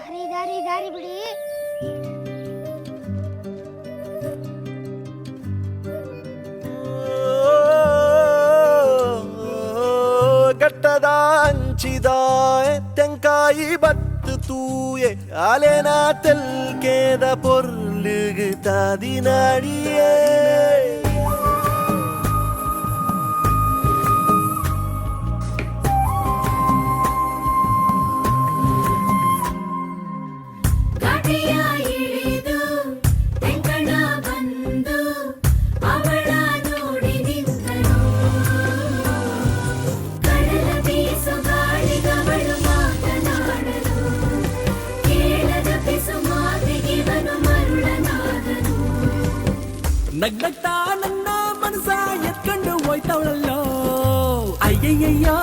ದಾರಿ ದಾರಿ ದಾರಿ ಬಿಡಿ. ಗಟ್ಟದ ಹಂಚಿದ ತೆಂಕಾಯಿ ಬತ್ತು ತೂಯೆ ಅಲೆನ ತೆಲ್ಕೇದ பொருளுகு தாதினாடியே ನಗ್ನಗ್ತಾ ನನ್ನ ಮನಸ ಎತ್ಕೊಂಡು ಹೋಯ್ತವಳಲ್ಲೋ ಅಯ್ಯಯ್ಯಯ್ಯೋ